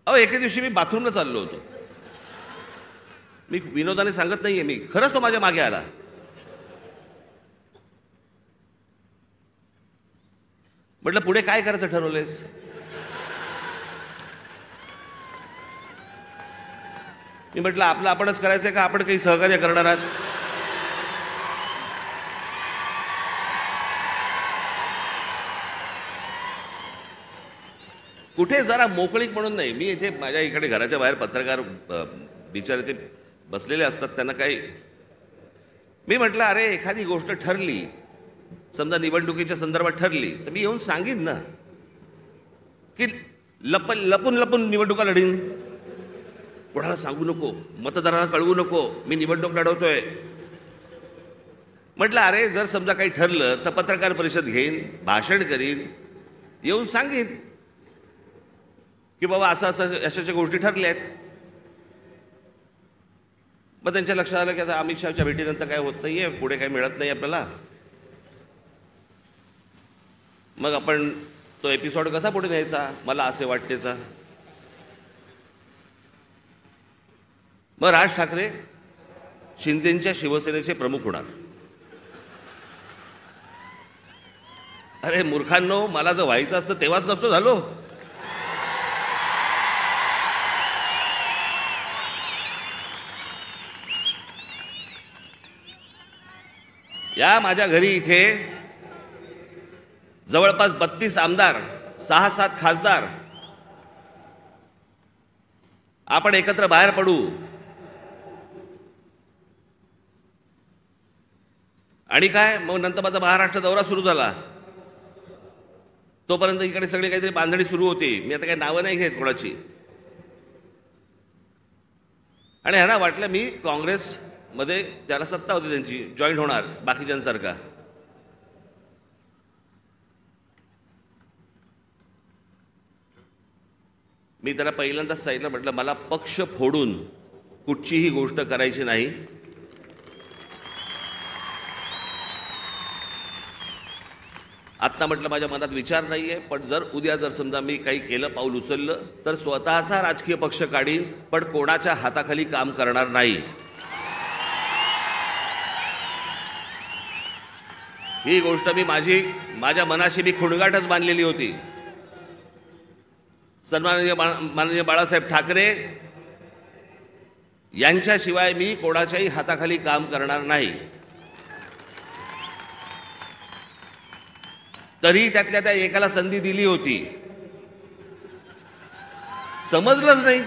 अहो एके दिवशी मी बाथरूमला चाललो होतो, मी विनोदाने सांगत नाहीये, मी खरंच तो माझ्या मागे आला. म्हटलं पुढे काय करायचं ठरवलंयस? मी म्हटलं आपलं आपणच करायचंय का आपण काही सहकार्य करणार आहात? कुठे जरा मोकळीक म्हणून नाही. मी इथे माझ्या इकडे घराच्या बाहेर पत्रकार बिचारे ते बसलेले असतात, त्यांना काही मी म्हटलं अरे एखादी गोष्ट ठरली, समजा निवडणुकीच्या संदर्भात ठरली, तर मी येऊन सांगीन ना की लपून लपून निवडणुका लढीन, कोणाला सांगू नको, मतदारांना कळवू नको मी निवडणूक लढवतोय. म्हटलं अरे जर समजा काही ठरलं तर पत्रकार परिषद घेईन, भाषण करीन, येऊन सांगीन की बाबा असं असं अशाच्या गोष्टी ठरल्या आहेत. मग त्यांच्या लक्षात आलं की आता अमित शहाच्या भेटीनंतर काय होत नाहीये, पुढे काही मिळत नाही आपल्याला, मग आपण तो एपिसोड कसा पुढे न्यायचा, मला असे वाटतेचा. मग राज ठाकरे शिंदेच्या शिवसेनेचे प्रमुख होणार. अरे मूर्खांनो, मला जर व्हायचं असतं तेव्हाच नसतो झालो. या माझ्या घरी इथे जवळपास 32 आमदार, 6-7 खासदार, आपण एकत्र बाहेर पडू आणि काय मग नंतर माझा महाराष्ट्र दौरा सुरू झाला. तोपर्यंत इकडे सगळी काहीतरी बांधणी सुरू होती. मी आता काही नावं नाही घेत कोणाची. आणि ह्यांना वाटलं मी काँग्रेसमध्ये ज्याला सत्ता होती त्यांची जॉईन होणार बाकीच्यांसारखा. मी त्याला पहिल्यांदाच सांगितलं, म्हटलं मला पक्ष फोडून कुठचीही गोष्ट करायची नाही. आत्ता म्हटलं माझ्या मनात विचार नाही आहे, पण जर उद्या जर समजा मी काही केलं, पाऊल उचललं, तर स्वतःचा राजकीय पक्ष काढीन, पण कोणाच्या हाताखाली काम करणार नाही. ही गोष्ट मी माझ्या मनाशी मी खुणगाटच बांधलेली होती. सन्माननीय माननीय बाळासाहेब ठाकरे यांच्याशिवाय मी कोणाच्याही हाताखाली काम करणार नाही. तरी त्यातल्या त्या एकाला संधी दिली होती, समजलंच नाही.